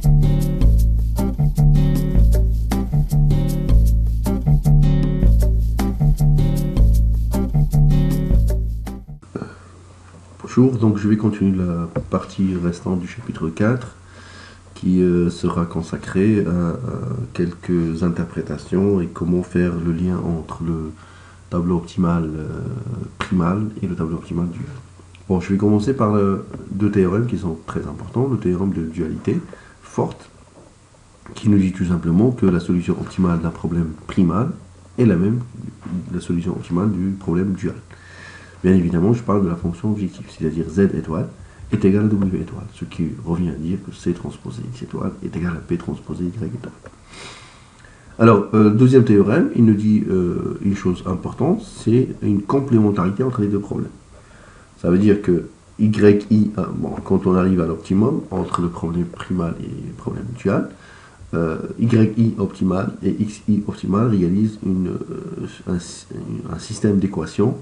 Bonjour, donc je vais continuer la partie restante du chapitre 4 qui sera consacrée à quelques interprétations et comment faire le lien entre le tableau optimal primal et le tableau optimal dual. Bon, je vais commencer par deux théorèmes qui sont très importants. Le théorème de dualité forte qui nous dit tout simplement que la solution optimale d'un problème primal est la même que la solution optimale du problème dual. Bien évidemment, je parle de la fonction objective, c'est-à-dire z étoile est égal à w étoile, ce qui revient à dire que c transposé x étoile est égal à p transposé y étoile. Alors, deuxième théorème, il nous dit une chose importante, c'est une complémentarité entre les deux problèmes. Ça veut dire que yi, quand on arrive à l'optimum, entre le problème primal et le problème dual, yi optimal et xi optimal réalisent un système d'équations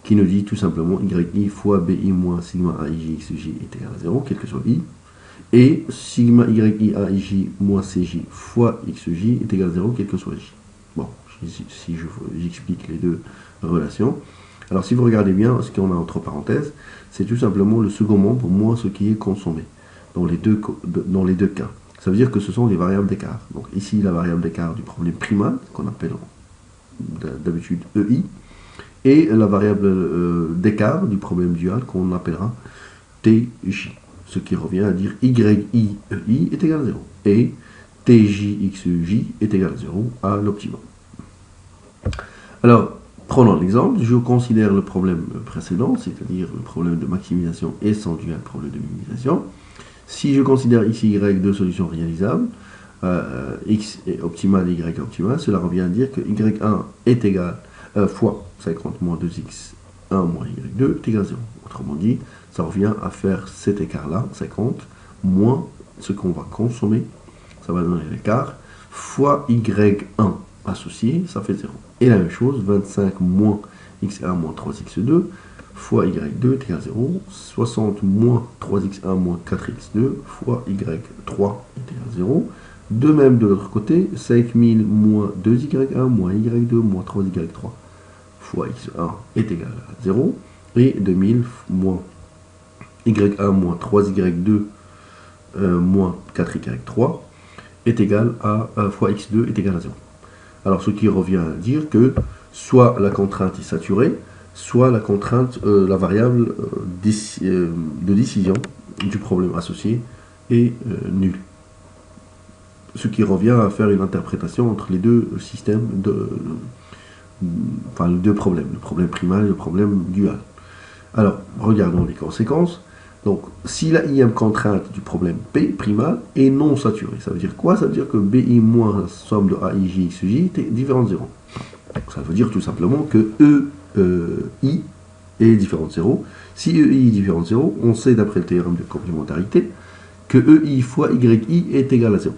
qui nous dit tout simplement yi fois bi moins sigma aij xj est égal à 0, quel que soit i, et sigma yi aij moins cj fois xj est égal à 0, quel que soit j. Bon, si j'explique les deux relations. Alors si vous regardez bien, ce qu'on a entre parenthèses, c'est tout simplement le second membre moins ce qui est consommé, dans les deux cas. Ça veut dire que ce sont les variables d'écart. Donc ici, la variable d'écart du problème primal, qu'on appelle d'habitude ei, et la variable d'écart du problème dual qu'on appellera tj, ce qui revient à dire yi ei est égal à 0 et tj xj est égal à 0 à l'optimum. Alors, prenons l'exemple, je considère le problème précédent, c'est-à-dire le problème de maximisation et son dual problème de minimisation. Si je considère x et y deux solutions réalisables, x est optimal et y est optimal, cela revient à dire que y1 est égal fois 50 moins 2x1 moins y2 est égal à 0. Autrement dit, ça revient à faire cet écart-là, 50, moins ce qu'on va consommer, ça va donner l'écart, fois y1 associé, ça fait 0. Et la même chose, 25 moins x1 moins 3x2 fois y2 est égal à 0, 60 moins 3x1 moins 4x2 fois y3 est égal à 0. De même de l'autre côté, 5000 moins 2y1 moins y2 moins 3y3 fois x1 est égal à 0. Et 2000 moins y1 moins 3y2 moins 4y3 est égal à fois x2 est égal à 0. Alors ce qui revient à dire que soit la contrainte est saturée, soit la contrainte, la variable de décision du problème associé est nulle. Ce qui revient à faire une interprétation entre les deux systèmes, enfin les deux problèmes, le problème primal et le problème dual. Alors, regardons les conséquences. Donc, si la ième contrainte du problème P primal est non saturée, ça veut dire quoi? Ça veut dire que BI moins la somme de AIJ XJ est différent de 0. Donc, ça veut dire tout simplement que EI est différent de 0. Si EI est différent de 0, on sait d'après le théorème de complémentarité que EI fois YI est égal à 0.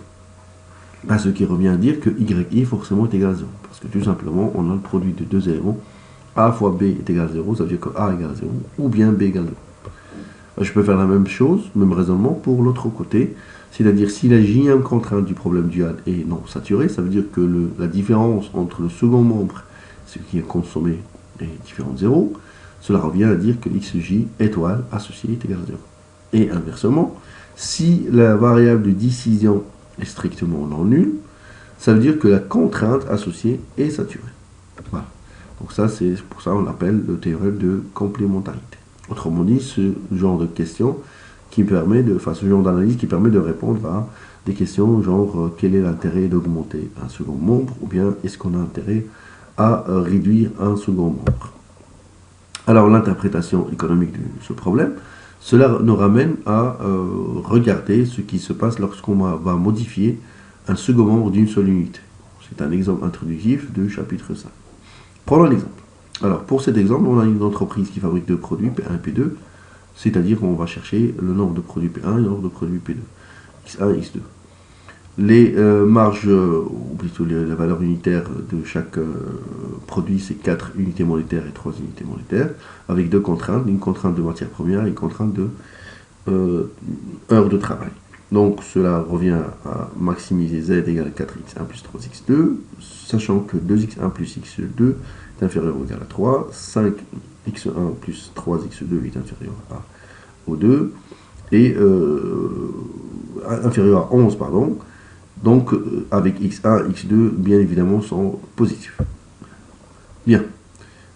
À ce qui revient à dire que YI forcément est égal à 0. Parce que tout simplement, on a le produit de deux éléments. A fois B est égal à 0, ça veut dire que A égale à 0, ou bien B égale à 0. Je peux faire la même chose, même raisonnement pour l'autre côté. C'est-à-dire, si la jème contrainte du problème dual est non saturée, ça veut dire que la différence entre le second membre, ce qui est consommé, est différent de 0. Cela revient à dire que xj étoile associé est égal à 0. Et inversement, si la variable de décision est strictement non nulle, ça veut dire que la contrainte associée est saturée. Voilà. Donc ça, c'est pour ça qu'on l'appelle le théorème de complémentarité. Autrement dit, ce genre de question qui permet de, enfin ce genre d'analyse qui permet de répondre à des questions genre quel est l'intérêt d'augmenter un second membre, ou bien est-ce qu'on a intérêt à réduire un second membre. Alors l'interprétation économique de ce problème, cela nous ramène à regarder ce qui se passe lorsqu'on va modifier un second membre d'une seule unité. C'est un exemple introductif du chapitre 5. Prenons l'exemple. Alors pour cet exemple, on a une entreprise qui fabrique deux produits, P1 et P2, c'est-à-dire qu'on va chercher le nombre de produits P1 et le nombre de produits P2, X1 et X2. Les marges, ou plutôt la valeur unitaire de chaque produit, c'est 4 unités monétaires et 3 unités monétaires, avec deux contraintes, une contrainte de matière première et une contrainte de heures de travail. Donc cela revient à maximiser z égale 4x1 plus 3x2, sachant que 2x1 plus x2 est inférieur ou égal à 3, 5x1 plus 3x2 est inférieur à au 2, et inférieur à 11, pardon. Donc avec x1, x2, bien évidemment, sont positifs. Bien.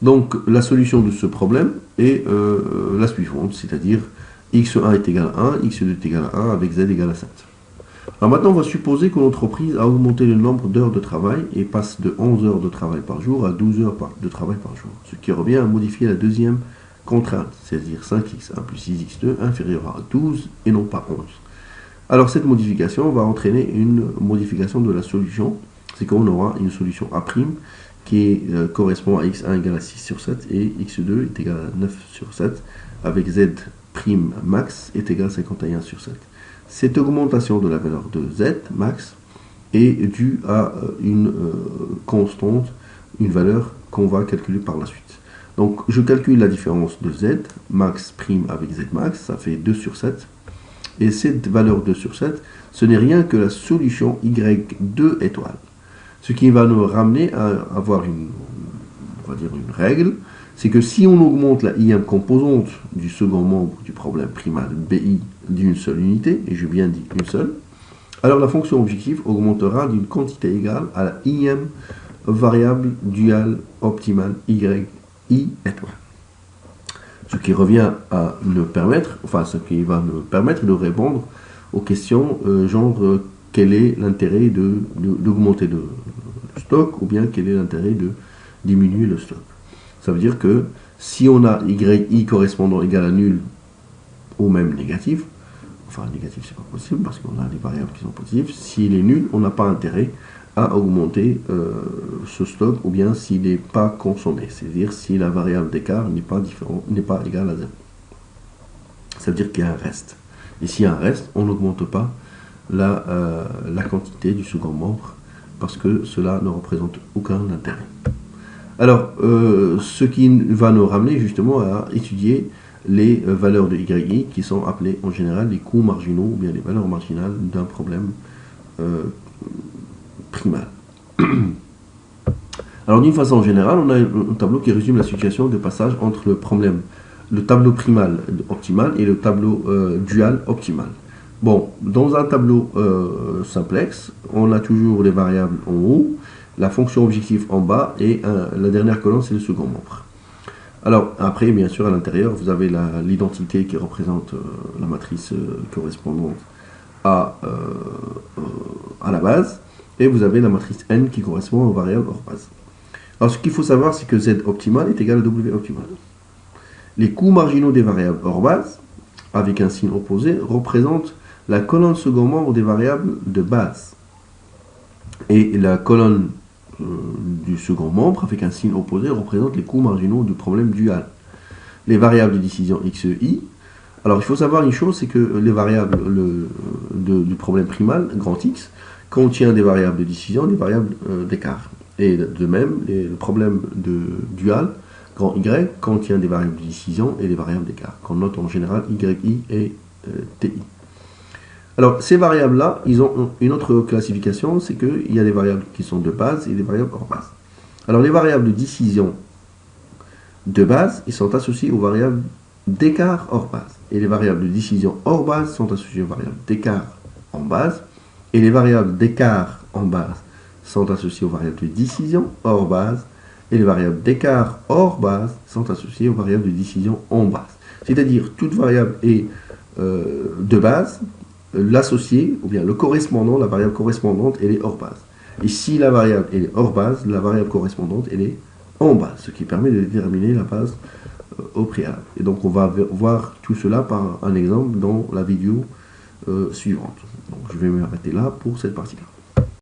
Donc la solution de ce problème est la suivante, c'est-à-dire x1 est égal à 1, x2 est égal à 1 avec z égale à 7. Alors maintenant, on va supposer que l'entreprise a augmenté le nombre d'heures de travail et passe de 11 heures de travail par jour à 12 heures de travail par jour, ce qui revient à modifier la deuxième contrainte, c'est-à-dire 5x1 plus 6x2 inférieur à 12 et non pas 11. Alors cette modification va entraîner une modification de la solution, c'est qu'on aura une solution A' qui correspond à x1 égale à 6 sur 7 et x2 est égal à 9 sur 7 avec z' max est égal à 51 sur 7. Cette augmentation de la valeur de z max est due à une constante, une valeur qu'on va calculer par la suite. Donc je calcule la différence de z max prime avec z max, ça fait 2 sur 7. Et cette valeur 2 sur 7, ce n'est rien que la solution y2 étoile. Ce qui va nous ramener à avoir on va dire une règle, c'est que si on augmente la ième composante du second membre du problème primal BI d'une seule unité, et j'ai bien dit une seule, alors la fonction objective augmentera d'une quantité égale à la ième variable duale optimale yi étoile. Ce qui revient à nous permettre, ce qui va nous permettre de répondre aux questions genre quel est l'intérêt d'augmenter le stock ou bien quel est l'intérêt de diminuer le stock. Ça veut dire que si on a yi correspondant égal à nul ou même négatif, enfin négatif c'est pas possible parce qu'on a des variables qui sont positives, s'il est nul, on n'a pas intérêt à augmenter ce stock ou bien s'il n'est pas consommé, c'est-à-dire si la variable d'écart n'est pas égale à 0. Ça veut dire qu'il y a un reste. Et s'il y a un reste, on n'augmente pas la quantité du second membre parce que cela ne représente aucun intérêt. Alors, ce qui va nous ramener justement à étudier les valeurs de yi qui sont appelées en général les coûts marginaux ou bien les valeurs marginales d'un problème primal. Alors d'une façon générale, on a un tableau qui résume la situation de passage entre le tableau primal optimal et le tableau dual optimal. Bon, dans un tableau simplex, on a toujours les variables en haut, la fonction objective en bas et la dernière colonne c'est le second membre. Alors après, bien sûr, à l'intérieur, vous avez l'identité qui représente la matrice correspondante à la base. Et vous avez la matrice n qui correspond aux variables hors base. Alors ce qu'il faut savoir, c'est que z optimal est égal à w optimal. Les coûts marginaux des variables hors base, avec un signe opposé, représentent la colonne second membre des variables de base. Et la colonne du second membre, avec un signe opposé, représente les coûts marginaux du problème dual. Les variables de décision x et y. Alors il faut savoir une chose, c'est que les variables du problème primal, grand X, contient des variables de décision, des variables d'écart. Et de même, le problème de dual, grand Y, contient des variables de décision et des variables d'écart, qu'on note en général YI et TI. Alors, ces variables-là, ils ont une autre classification, c'est qu'il y a des variables qui sont de base et des variables hors base. Alors, les variables de décision de base, ils sont associés aux variables d'écart hors base. Et les variables de décision hors base sont associées aux variables d'écart en base. Et les variables d'écart en base sont associées aux variables de décision hors base. Et les variables d'écart hors base sont associées aux variables de décision en base. C'est-à-dire, toute variable est de base, l'associé, ou bien le correspondant, la variable correspondante, elle est hors base. Et si la variable elle est hors base, la variable correspondante, elle est en base, ce qui permet de déterminer la base au préalable. Et donc, on va voir tout cela par un exemple dans la vidéo suivante. Donc, je vais m'arrêter là pour cette partie-là.